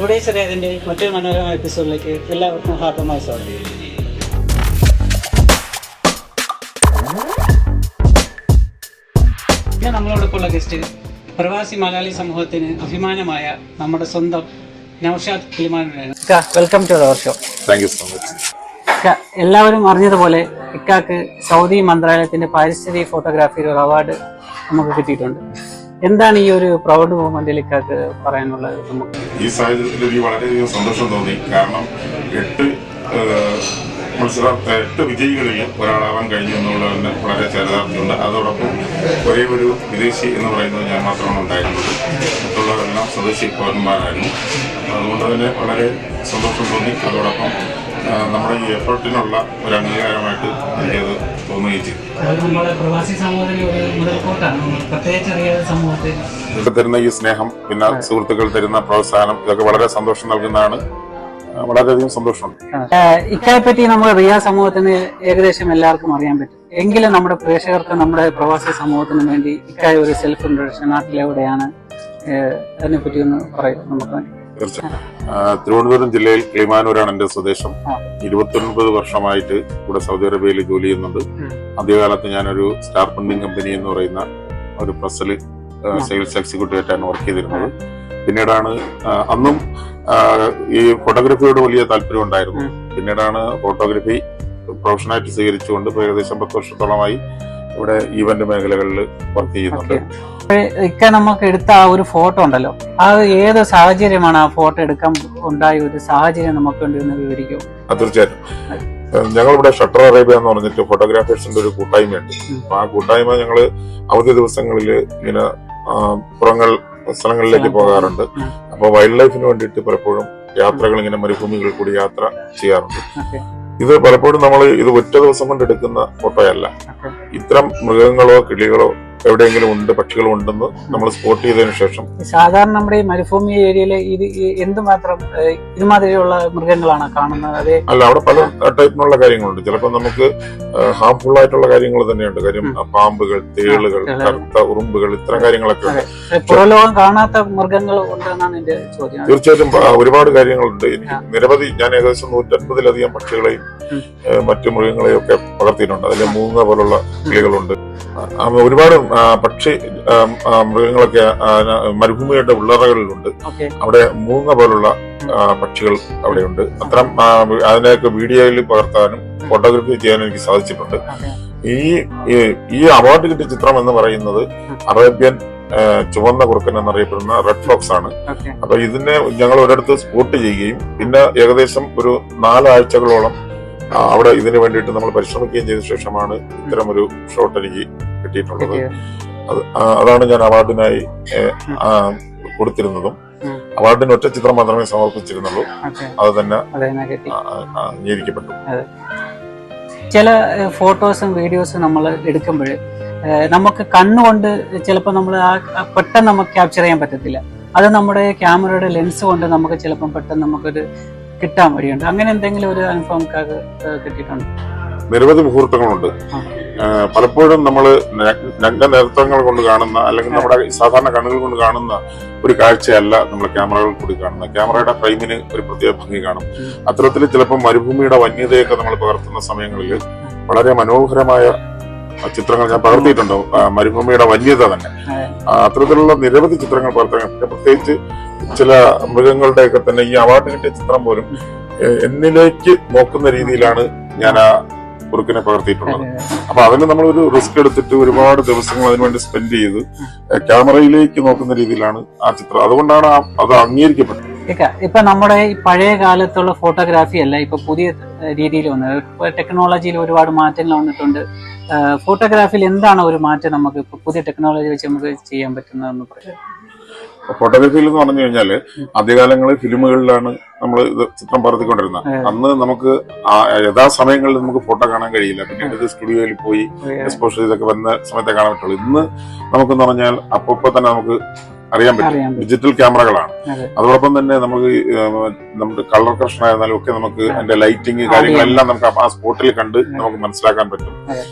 Days അറിയാതിൻ്റെ മറ്റൊരു മനോരമ എപ്പിസോഡിലേക്ക് എല്ലാവർക്കും ഹാർദമായ സ്വാഗതം. ഇന്ന് നമ്മളോടൊപ്പമുള്ള ഗസ്റ്റ് പ്രവാസി മലയാളി സമൂഹത്തിന് അഭിമാനമായ നമ്മുടെ സ്വന്തം നൗഷാദ് കിളിമാനൂരാണ്. Welcome to our show. Thank you so much. എല്ലാവരും അറിഞ്ഞതുപോലെ ഇക്കാക്ക് സൗദി മന്ത്രാലയത്തിന്റെ പാരിസ്ഥിതിക ഫോട്ടോഗ്രാഫിയിൽ ഒരു അവാർഡ് നമുക്ക് കിട്ടിയിട്ടുണ്ട്. എന്താണ് ഈ ഒരു പ്രൗഡ് മൂവ്മെന്റിൽ ഇക്കാക്ക് പറയാനുള്ളത്? നമുക്ക് ഈ സാഹചര്യത്തിൽ എനിക്ക് വളരെയധികം സന്തോഷം തോന്നി. കാരണം 8 വിജയികളിൽ ഒരാളാവാൻ കഴിഞ്ഞു എന്നുള്ളതിന് വളരെ ചരിതാർത്ഥ്യമുണ്ട്. അതോടൊപ്പം ഒരേ ഒരു വിദേശി എന്ന് പറയുന്നത് ഞാൻ മാത്രമാണ് ഉണ്ടായിരുന്നത്. മറ്റുള്ളവരെല്ലാം സ്വദേശി പൗരന്മാരായിരുന്നു. അതുകൊണ്ട് തന്നെ വളരെ സന്തോഷം തോന്നി. അതോടൊപ്പം നമ്മുടെ ഈ എഫർട്ടിനുള്ള ഒരു അംഗീകാരമായിട്ട് എനിക്കത് തോന്നുകയും ചെയ്തു. തരുന്ന ഈ സ്നേഹം, പിന്നെ സുഹൃത്തുക്കൾ തരുന്ന പ്രോത്സാഹനം, ഇതൊക്കെ വളരെ സന്തോഷം നൽകുന്നതാണ്. വളരെയധികം സന്തോഷമുണ്ട്. ഇക്കായെ പറ്റി നമ്മുടെ റിയ സമൂഹത്തിന് ഏകദേശം എല്ലാവർക്കും അറിയാൻ പറ്റും. എങ്കിലും നമ്മുടെ പ്രേക്ഷകർക്ക്, നമ്മുടെ പ്രവാസി സമൂഹത്തിനും വേണ്ടി ഇക്കായ ഒരു സെൽഫ് ഇൻട്രൊഡക്ഷൻ, നാട്ടിലെവിടെയാണ്, അതിനെപ്പറ്റി ഒന്ന് പറയും നമുക്ക്. തീർച്ചയായും. തിരുവനന്തപുരം ജില്ലയിൽ കിളിമാനൂരാണ് എന്റെ സ്വദേശം. 29 വർഷമായിട്ട് ഇവിടെ സൗദി അറേബ്യയിൽ ജോലി ചെയ്യുന്നുണ്ട്. ആദ്യകാലത്ത് ഞാനൊരു സ്റ്റാർ പ്രിന്റിംഗ് കമ്പനി എന്ന് പറയുന്ന ഒരു പ്രസ്സിൽ സെയിൽസ് എക്സിക്യൂട്ടീവ് ആയിട്ടാണ് വർക്ക് ചെയ്തിരുന്നത്. പിന്നീടാണ് അന്നും ഈ ഫോട്ടോഗ്രാഫിയോട് വലിയ താല്പര്യം ഉണ്ടായിരുന്നു. പിന്നീടാണ് ഫോട്ടോഗ്രാഫി പ്രൊഫഷനായിട്ട് സ്വീകരിച്ചുകൊണ്ട് ഏകദേശം 10 വർഷത്തോളമായി ഇവിടെ ഈവന്റ് മേഖലകളിൽ വർക്ക് ചെയ്യുന്നുണ്ട്. ഇക്ക നമുക്ക് എടുത്ത ആ ഒരു ഫോട്ടോ ഉണ്ടല്ലോ, അത് ഏത് സാഹചര്യമാണ് ആ ഫോട്ടോ എടുക്കാൻ ഉണ്ടായ ഒരു സാഹചര്യം നമുക്ക് വേണ്ടി ഒന്ന് വിവരിക്കുമോ? തീർച്ചയായിട്ടും. ഞങ്ങളിവിടെ ഷട്ടർ അറേബ്യ എന്ന് പറഞ്ഞിട്ട് ഫോട്ടോഗ്രാഫേഴ്സിന്റെ ഒരു കൂട്ടായ്മയുണ്ട്. അപ്പൊ ആ കൂട്ടായ്മ ഞങ്ങള് അവധി ദിവസങ്ങളിൽ ഇങ്ങനെ പുറങ്ങൾ സ്ഥലങ്ങളിലേക്ക് പോകാറുണ്ട്. അപ്പൊ വൈൽഡ് ലൈഫിന് വേണ്ടിയിട്ട് പലപ്പോഴും യാത്രകൾ ഇങ്ങനെ മരുഭൂമികളിൽ കൂടി യാത്ര ചെയ്യാറുണ്ട്. ഇത് പലപ്പോഴും നമ്മൾ ഇത് ഒറ്റ ദിവസം കൊണ്ട് എടുക്കുന്ന ഫോട്ടോയല്ല. ഇത്തരം മൃഗങ്ങളോ കിളികളോ എവിടെയെങ്കിലും ഉണ്ട്, പക്ഷികളും ഉണ്ടെന്ന് നമ്മൾ സ്പോട്ട് ചെയ്തതിനു ശേഷം, സാധാരണ നമ്മുടെ ഈ മരുഭൂമി ഏരിയയില് എന്തുമാത്രം ഇതുമാതിരിയുള്ള മൃഗങ്ങളാണ് കാണുന്നത്? അല്ല, അവിടെ പല ടൈപ്പിനുള്ള കാര്യങ്ങളുണ്ട്. ചിലപ്പോൾ നമുക്ക് ഹാർംഫുൾ ആയിട്ടുള്ള കാര്യങ്ങൾ തന്നെയുണ്ട്. കാര്യം പാമ്പുകൾ, തേളുകൾ, കറുത്ത ഉറുമ്പുകൾ, ഇത്തരം കാര്യങ്ങളൊക്കെ ഉണ്ട്. പുറലോകം കാണാത്ത മൃഗങ്ങൾ ഉണ്ടെന്നാണ് എന്റെ ചോദ്യം. തീർച്ചയായിട്ടും ഒരുപാട് കാര്യങ്ങളുണ്ട്. എനിക്ക് നിരവധി, ഞാൻ ഏകദേശം 150-ലധികം പക്ഷികളെയും മറ്റു മൃഗങ്ങളെയും ഒക്കെ പകർത്തിയിട്ടുണ്ട്. അതിൽ മൂങ്ങ പോലുള്ള കിളികളുണ്ട്. ഒരുപാട് പക്ഷി മൃഗങ്ങളൊക്കെ മരുഭൂമിയുടെ ഉള്ളറകളിലുണ്ട്. അവിടെ മൂങ്ങ പോലുള്ള പക്ഷികൾ അവിടെയുണ്ട്. അത്തരം അതിനെയൊക്കെ വീഡിയോയിൽ പകർത്താനും ഫോട്ടോഗ്രാഫി ചെയ്യാനും എനിക്ക് സാധിച്ചിട്ടുണ്ട്. ഈ അവാർഡ് കിട്ടിയ ചിത്രം എന്ന് പറയുന്നത് അറേബ്യൻ ചുവന്ന കുറുക്കൻ എന്നറിയപ്പെടുന്ന റെഡ് ഫോക്സ് ആണ്. അപ്പൊ ഇതിനെ ഞങ്ങൾ ഒരിടത്ത് സ്പോട്ട് ചെയ്യുകയും പിന്നെ ഏകദേശം ഒരു 4 ആഴ്ചകളോളം അവിടെ ഇതിനു വേണ്ടിയിട്ട് നമ്മൾ പരിശ്രമിക്കുകയും ചെയ്ത ശേഷമാണ് ഇത്തരം ഒരു ഷോട്ട് എനിക്ക് കിട്ടിയിട്ടുള്ളത്. അതാണ് ഞാൻ അവാർഡിനായി കൊടുത്തിരുന്നതും. അവാർഡിന് ഒറ്റ ചിത്രം മാത്രമേ സമർപ്പിച്ചിരുന്നുള്ളൂ. അത് തന്നെ അംഗീകരിക്കപ്പെട്ടു. ചില ഫോട്ടോസും വീഡിയോസും നമ്മൾ എടുക്കുമ്പോൾ നമുക്ക് കണ്ണുകൊണ്ട് ചിലപ്പോൾ നമ്മൾ പെട്ടെന്ന് നമുക്ക് ക്യാപ്ചർ ചെയ്യാൻ പറ്റത്തില്ല. അത് നമ്മുടെ ക്യാമറയുടെ ലെൻസ് കൊണ്ട് നമുക്ക് ചിലപ്പം പെട്ടെന്ന് നമുക്കൊരു കിട്ടാൻ വഴിയുണ്ട്. അങ്ങനെ എന്തെങ്കിലും ഒരു അനുഭവം കിട്ടിയിട്ടുണ്ട്? നിരവധി മുഹൂർത്തങ്ങളുണ്ട്. പലപ്പോഴും നമ്മൾ നഗ്ന നേത്രങ്ങൾ കൊണ്ട് കാണുന്ന, അല്ലെങ്കിൽ നമ്മുടെ സാധാരണ കണ്ണുകൾ കൊണ്ട് കാണുന്ന ഒരു കാഴ്ചയല്ല നമ്മൾ ക്യാമറകൾ കൂടി കാണുന്നത്. ക്യാമറയുടെ ഫ്രെയിമിന് ഒരു പ്രത്യേക ഭംഗി കാണും. അത്തരത്തിൽ ചിലപ്പോൾ മരുഭൂമിയുടെ വന്യതയൊക്കെ നമ്മൾ പകർത്തുന്ന സമയങ്ങളിൽ വളരെ മനോഹരമായ ചിത്രങ്ങൾ ഞാൻ പകർത്തിയിട്ടുണ്ടോ, മരുഭൂമിയുടെ വന്യത തന്നെ. അത്തരത്തിലുള്ള നിരവധി ചിത്രങ്ങൾ പകർത്താൻ, പ്രത്യേകിച്ച് ചില മൃഗങ്ങളുടെയൊക്കെ തന്നെ ഈ അവാർഡ് കിട്ടിയ ചിത്രം പോലും എന്നിലേക്ക് നോക്കുന്ന രീതിയിലാണ് ഞാൻ ആ കുറുക്കിനെ പകർത്തിയിട്ടുള്ളത്. അപ്പൊ അതിന് നമ്മളൊരു റിസ്ക് എടുത്തിട്ട് ഒരുപാട് ദിവസങ്ങൾ അതിനുവേണ്ടി സ്പെൻഡ് ചെയ്ത് ക്യാമറയിലേക്ക് നോക്കുന്ന രീതിയിലാണ് ആ ചിത്രം. അതുകൊണ്ടാണ് അത് അംഗീകരിക്കപ്പെട്ടത്. ഇപ്പൊ നമ്മുടെ ഈ പഴയ കാലത്തുള്ള ഫോട്ടോഗ്രാഫി അല്ല ഇപ്പൊ പുതിയ രീതിയിൽ വന്നത്. ഇപ്പൊ ടെക്നോളജിയിൽ ഒരുപാട് മാറ്റങ്ങൾ വന്നിട്ടുണ്ട്. ഫോട്ടോഗ്രാഫിയിൽ എന്താണ് ഒരു മാറ്റം നമുക്ക് ഇപ്പൊ പുതിയ ടെക്നോളജി വെച്ച് നമുക്ക് ചെയ്യാൻ പറ്റുന്നതെന്ന് പറയാം? ഫോട്ടോഗ്രാഫിയിൽ എന്ന് പറഞ്ഞു കഴിഞ്ഞാല് ആദ്യകാലങ്ങളിൽ ഫിലിമുകളിലാണ് നമ്മൾ ഇത് ചിത്രം പകർത്തിക്കൊണ്ടിരുന്നത്. അന്ന് നമുക്ക് യഥാസമയങ്ങളിൽ നമുക്ക് ഫോട്ടോ കാണാൻ കഴിയില്ല. പിന്നീട് ഇത് സ്റ്റുഡിയോയിൽ പോയി എക്സ്പോഷർ ഇതൊക്കെ വന്ന സമയത്തെ കാണാൻ പറ്റുള്ളൂ. ഇന്ന് നമുക്കെന്ന് പറഞ്ഞാൽ അപ്പൊ തന്നെ നമുക്ക് അറിയാൻ പറ്റും. ഡിജിറ്റൽ ക്യാമറകളാണ്. അതോടൊപ്പം തന്നെ നമുക്ക് നമ്മുടെ കളർ കറക്ഷൻ ആയിരുന്നാലും ഒക്കെ നമുക്ക് അതിന്റെ ലൈറ്റിംഗ് കാര്യങ്ങളെല്ലാം നമുക്ക് ആ സ്പോട്ടിൽ കണ്ട് നമുക്ക് മനസ്സിലാക്കാൻ പറ്റും.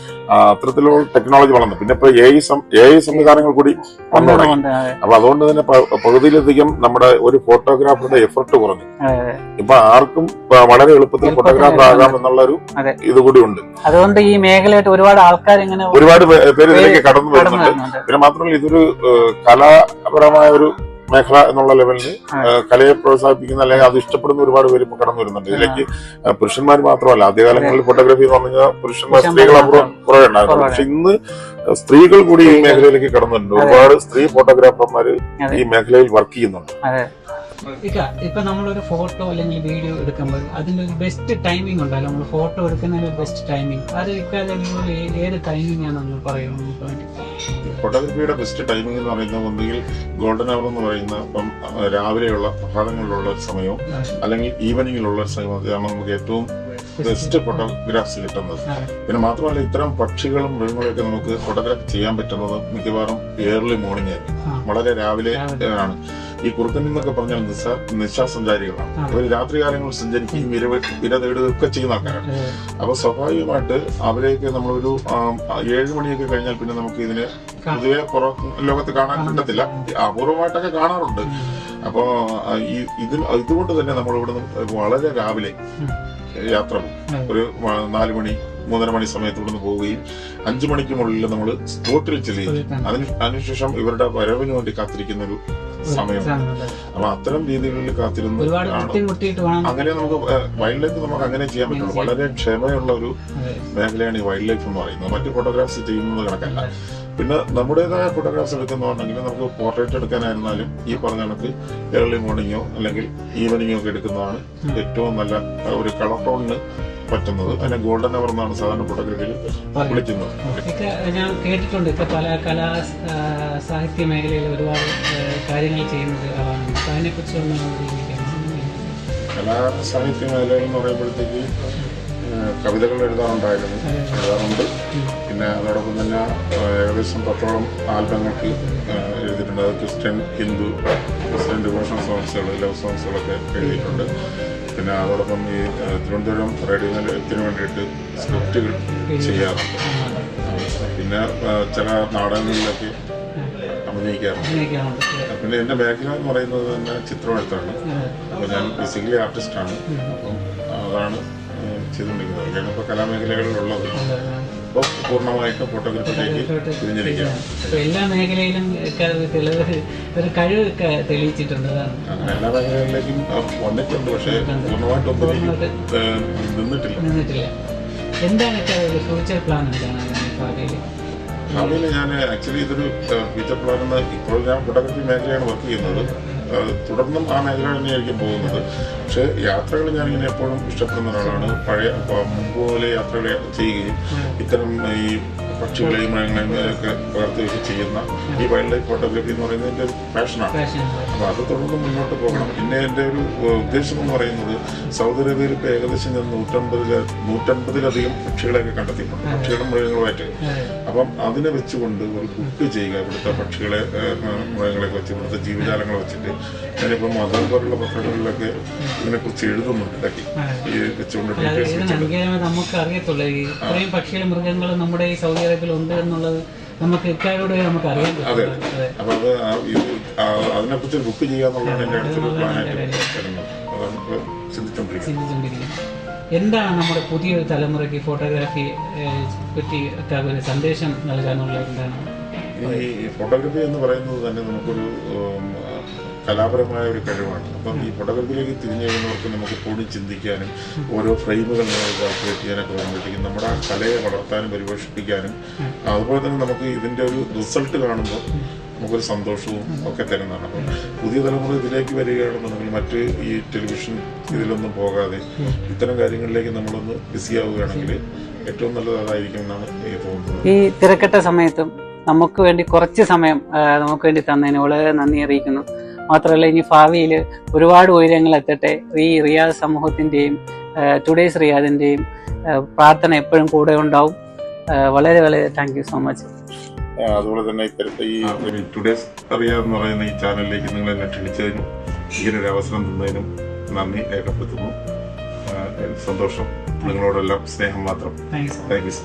അത്തരത്തിലുള്ള ടെക്നോളജി വളർന്നു. പിന്നെ ഇപ്പൊ AI സംവിധാനങ്ങൾ കൂടി വന്നു തുടങ്ങി. അപ്പൊ അതുകൊണ്ട് തന്നെ പകുതിയിലധികം നമ്മുടെ ഒരു ഫോട്ടോഗ്രാഫറുടെ എഫർട്ട് കുറഞ്ഞു. ഇപ്പൊ ആർക്കും വളരെ എളുപ്പത്തിൽ ഫോട്ടോഗ്രാഫർ ആകാം എന്നുള്ള ഒരു ഇത് കൂടി ഉണ്ട്. അതുകൊണ്ട് ഈ മേഖലയായിട്ട് ഒരുപാട് പേര് ഇതിലേക്ക് കടന്നു വരുന്നുണ്ട്. പിന്നെ മാത്രമല്ല ഇതൊരു കലാപരമായ ഒരു മേഖല എന്നുള്ള ലെവലിൽ കലയെ പ്രോത്സാഹിപ്പിക്കുന്ന അല്ലെങ്കിൽ അത് ഇഷ്ടപ്പെടുന്ന ഒരുപാട് പേര് ഇപ്പൊ കടന്നു വരുന്നുണ്ട്. ഇതിലേക്ക് പുരുഷന്മാർ മാത്രമല്ല, ആദ്യകാലങ്ങളിൽ ഫോട്ടോഗ്രാഫി എന്ന് പറഞ്ഞു കഴിഞ്ഞാൽ പുരുഷന്മാർ സ്ത്രീകൾ കുറേ ഉണ്ടായിരുന്നു. പക്ഷെ ഇന്ന് സ്ത്രീകൾ കൂടി ഈ മേഖലയിലേക്ക് കടന്നു വരുന്നുണ്ട്. ഒരുപാട് സ്ത്രീ ഫോട്ടോഗ്രാഫർമാര് ഈ മേഖലയിൽ വർക്ക് ചെയ്യുന്നുണ്ട്. ഇപ്പൊ നമ്മളൊരു ഫോട്ടോ അല്ലെങ്കിൽ വീഡിയോ എടുക്കുമ്പോൾ അതിന്റെ ഒരു ബെസ്റ്റ് ടൈമിംഗ് ഉണ്ടല്ലോ, നമ്മൾ ഫോട്ടോ എടുക്കുന്നതിന് ബെസ്റ്റ് ടൈമിംഗ്, അത് ഏത് ടൈമിംഗ് ആണെന്ന് പറയുന്നത്? ഫോട്ടോഗ്രാഫിയുടെ ബെസ്റ്റ് ടൈമിംഗ് എന്ന് പറയുന്നത് ഒന്നുകിൽ ഗോൾഡൻ അവർ എന്ന് പറയുന്ന ഇപ്പം രാവിലെയുള്ള പ്രഭാതങ്ങളിലുള്ള സമയവും അല്ലെങ്കിൽ ഈവനിങ്ങിലുള്ള സമയമാണ് നമുക്ക് ഏറ്റവും ബെസ്റ്റ് ഫോട്ടോഗ്രാഫ്സ് കിട്ടുന്നത്. പിന്നെ മാത്രമല്ല ഇത്തരം പക്ഷികളും മൃഗങ്ങളെയൊക്കെ നമുക്ക് ഫോട്ടോഗ്രാഫി ചെയ്യാൻ പറ്റുന്നത് മിക്കവാറും ഏർലി മോർണിംഗ് ആയിരിക്കും, വളരെ രാവിലെ ആണ്. ഈ കുറുക്കൻ എന്നൊക്കെ പറഞ്ഞാൽ നിശാസഞ്ചാരികളാണ്. അവർ രാത്രികാലങ്ങളിൽ സഞ്ചരിക്കുകയും ഇര തേടുകയൊക്കെ ചെയ്യുന്ന ആൾക്കാരാണ്. അപ്പൊ സ്വാഭാവികമായിട്ട് അവരെയൊക്കെ നമ്മളൊരു 7 മണിയൊക്കെ കഴിഞ്ഞാൽ പിന്നെ നമുക്ക് ഇതിനെ പൊതുവെ പുറം ലോകത്ത് കാണാൻ കിട്ടത്തില്ല, അപൂർവമായിട്ടൊക്കെ കാണാറുണ്ട്. അപ്പോ ഇതുകൊണ്ട് തന്നെ നമ്മൾ ഇവിടുന്ന് വളരെ രാവിലെ യാത്ര പോകും. ഒരു 4 മണി 3:30 മണി സമയത്ത് ഇവിടുന്ന് പോവുകയും 5 മണിക്കുള്ളിൽ നമ്മൾ സ്പോട്ടിൽ ചെല്ലുകയും അതിനുശേഷം ഇവരുടെ വരവിന് വേണ്ടി കാത്തിരിക്കുന്ന ഒരു സമയം. അപ്പൊ അത്തരം രീതികളിൽ കാത്തിരുന്ന് അങ്ങനെ നമുക്ക് വൈൽഡ് ലൈഫ് നമുക്ക് അങ്ങനെ ചെയ്യാൻ പറ്റുള്ളൂ. വളരെ ക്ഷമയുള്ള ഒരു മേഖലയാണ് ഈ വൈൽഡ് ലൈഫ് എന്ന് പറയുന്നത്. മറ്റു ഫോട്ടോഗ്രാഫ്സ് ചെയ്യുന്നത് കണക്കല്ല. പിന്നെ നമ്മുടേതായ ഫോട്ടോഗ്രാഫ്സ് എടുക്കുന്നതുണ്ടെങ്കിൽ നമുക്ക് പോർട്രേറ്റ് എടുക്കാനായിരുന്നാലും ഈ പറഞ്ഞ കണക്ക് ഏർലി മോർണിംഗോ അല്ലെങ്കിൽ ഈവനിങ്ങോ ഒക്കെ എടുക്കുന്നതാണ് ഏറ്റവും നല്ല ഒരു കളർ ടോണിന് പറ്റുന്നത്. അതിനെ ഗോൾഡൻ അവർ എന്നാണ് സാധാരണ ഫോട്ടോഗ്രാഫിയിൽ വിളിക്കുന്നത്. ഞാൻ കേട്ടിട്ടുണ്ട് ഇപ്പൊ പല സാഹിത്യ മേഖലയിൽ ഒരുപാട് കാര്യങ്ങൾ ചെയ്യുന്നത് അതിനെ കുറിച്ച് സാഹിത്യ മേഖലകൾ എന്ന് പറയുമ്പോഴത്തേക്ക് കവിതകൾ എഴുതാറുണ്ട്. പിന്നെ അതോടൊപ്പം തന്നെ ഏകദേശം 10ഓളം ആൽബങ്ങൾക്ക് എഴുതിയിട്ടുണ്ട്. അത് ക്രിസ്ത്യൻ, ഹിന്ദു, ക്രിസ്ത്യൻ ഡിവോഷണൽ സോങ്സുകൾ, ലവ് സോങ്സുകളൊക്കെ എഴുതിയിട്ടുണ്ട്. പിന്നെ അതോടൊപ്പം ഈ തിരുവനന്തപുരം റേഡിയോ നിലയത്തിന് വേണ്ടിയിട്ട് സ്ക്രിപ്റ്റുകൾ ചെയ്യാറുണ്ട്. പിന്നെ ചില നാടകങ്ങളിലൊക്കെ അഭിനയിക്കാറുണ്ട്. പിന്നെ എൻ്റെ മേഖല എന്ന് പറയുന്നത് തന്നെ ചിത്രമെഴുത്താണ്. അപ്പോൾ ഞാൻ ബേസിക്കലി ആർട്ടിസ്റ്റാണ്. അപ്പം അതാണ് ചെയ്തുകൊണ്ടിരിക്കുന്നത്. കാരണം ഇപ്പോൾ കലാമേഖലകളിലുള്ളത് ഇപ്പോൾ പൂർണ്ണമായിട്ടും ഫോട്ടോഗ്രാഫിയിലേക്ക് തിരിഞ്ഞിരിക്കുകയാണ്. എല്ലാ മേഖലയിലും ഒരു കഴിവ് തെളിയിച്ചിട്ടുണ്ട്. എല്ലാ മേഖലകളിലേക്കും വന്നിട്ടുണ്ട്, പക്ഷേ പൂർണ്ണമായിട്ടൊന്നും നിന്നിട്ടില്ല. എന്താണ് ഫ്യൂച്ചർ പ്ലാൻ? ഭാവിയിൽ ഞാൻ ആക്ച്വലി ഇതൊരു ഫ്യൂച്ചർ പ്ലാൻ എന്ന് ഇപ്പോൾ ഞാൻ ഫോട്ടോഗ്രാഫി മേഖലയാണ് വർക്ക് ചെയ്യുന്നത്. തുടർന്നും ആ മേഖല തന്നെയായിരിക്കും പോകുന്നത്. പക്ഷെ യാത്രകൾ ഞാനിങ്ങനെ എപ്പോഴും ഇഷ്ടപ്പെടുന്ന ഒരാളാണ്. പഴയ മുമ്പ് പോലെ യാത്രകൾ ചെയ്യുകയും ഇത്തരം ഈ പക്ഷികളെയും മൃഗങ്ങളെയൊക്കെ പകർത്തുകയൊക്കെ ചെയ്യുന്ന ഈ വൈൽഡ് ലൈഫ് ഫോട്ടോഗ്രാഫി എന്ന് പറയുന്നത് എൻ്റെ ഒരു പാഷനാണ്. അപ്പോൾ അത് തുടർന്ന് മുന്നോട്ട് പോകണം. പിന്നെ എൻ്റെ ഒരു ഉദ്ദേശം എന്ന് പറയുന്നത് സൗദി അറേബ്യയിൽ ഇപ്പോൾ ഏകദേശം ഞാൻ 150-ലധികം പക്ഷികളെയൊക്കെ കണ്ടെത്തിയിട്ടുണ്ട്, പക്ഷികളും മൃഗങ്ങളുമായിട്ട്. അപ്പം അതിനെ വെച്ചുകൊണ്ട് ഒരു ബുക്ക് ചെയ്യുക, ഇവിടുത്തെ പക്ഷികളെ മൃഗങ്ങളെയൊക്കെ വെച്ച് ഇവിടുത്തെ ജീവജാലങ്ങളെ വെച്ചിട്ട്. ഞാനിപ്പം അതുപോലുള്ള പത്രങ്ങളിലൊക്കെ ഇതിനെക്കുറിച്ച് എഴുതുന്നുണ്ട്. ഇടയ്ക്ക് ഈ വെച്ചുകൊണ്ട് നമുക്ക് അറിയത്തുള്ളൂ ഇത്രയും പക്ഷികളും മൃഗങ്ങളും നമ്മുടെ ഈ സൗദി അറേബ്യയിൽ ഉണ്ട് എന്നുള്ളത് നമുക്ക് ഇക്കാരോട് നമുക്ക് അറിയാൻ പറ്റും. അതെ. അപ്പൊ അത് അതിനെക്കുറിച്ച് ബുക്ക് ചെയ്യാന്നുള്ളതാണ് എൻ്റെ അടുത്തൊരു പ്ലാനായിട്ട് വരുന്നത്. അതാണ് ചിന്തിച്ചുകൊണ്ടിരിക്കുന്നത്. എന്താണ് നമ്മുടെ പുതിയൊരു തലമുറയ്ക്ക് ഫോട്ടോഗ്രാഫിയെ പറ്റി ഒരു സന്ദേശം നൽകാനുള്ള എന്താണ്? ഈ ഫോട്ടോഗ്രാഫി എന്ന് പറയുന്നത് തന്നെ നമുക്കൊരു കലാപരമായ ഒരു കഴിവാണ്. അപ്പം ഈ ഫോട്ടോഗ്രാഫിയിലേക്ക് തിരിഞ്ഞു കഴിയുന്നവർക്ക് നമുക്ക് കൂടി ചിന്തിക്കാനും ഓരോ ഫ്രെയിമുകൾ കാൽക്കുലേറ്റ് ചെയ്യാനൊക്കെ വരുമ്പോഴത്തേക്കും നമ്മുടെ ആ കലയെ വളർത്താനും പരിപോഷിപ്പിക്കാനും അതുപോലെ തന്നെ നമുക്ക് ഇതിൻ്റെ ഒരു റിസൾട്ട് കാണുമ്പോൾ നമുക്കൊരു സന്തോഷവും ഒക്കെ തരുന്നതാണ്. അപ്പം പുതിയ തലമുറ ഇതിലേക്ക് വരികയാണെന്നുണ്ടെങ്കിൽ മറ്റ് ഈ ടെലിവിഷൻ ഇതിലൊന്നും പോകാതെ ഇത്തരം കാര്യങ്ങളിലേക്ക് നമ്മളൊന്ന് ബിസിയാവുകയാണെങ്കിൽ ഏറ്റവും നല്ലത് അതായിരിക്കും എന്നാണ് എനിക്ക് തോന്നുന്നത്. ഈ തിരക്കട്ട സമയത്തും നമുക്ക് വേണ്ടി കുറച്ച് സമയം നമുക്ക് വേണ്ടി തന്നതിന് വളരെ നന്ദി അറിയിക്കുന്നു. മാത്രമല്ല ഇനി ഭാവിയിൽ ഒരുപാട് ഉയരങ്ങൾ എത്തട്ടെ. ഈ റിയാദ് സമൂഹത്തിൻ്റെയും ടുഡേയ്സ് റിയാദിൻ്റെയും പ്രാർത്ഥന എപ്പോഴും കൂടെ ഉണ്ടാവും. വളരെ വളരെ താങ്ക് യു സോ മച്ച്. അതുപോലെ തന്നെ ഇപ്പോഴത്തെ ഈ ടുഡേയ്സ് റിയാദ് എന്ന് പറയുന്ന ഈ ചാനലിലേക്ക് നിങ്ങൾ എന്നെ ക്ഷണിച്ചതിനും ഇങ്ങനൊരു അവസരം തന്നതിനും നന്ദി രേഖപ്പെടുത്തുന്നു. സന്തോഷം. നിങ്ങളോടെല്ലാം സ്നേഹം മാത്രം. Thank you.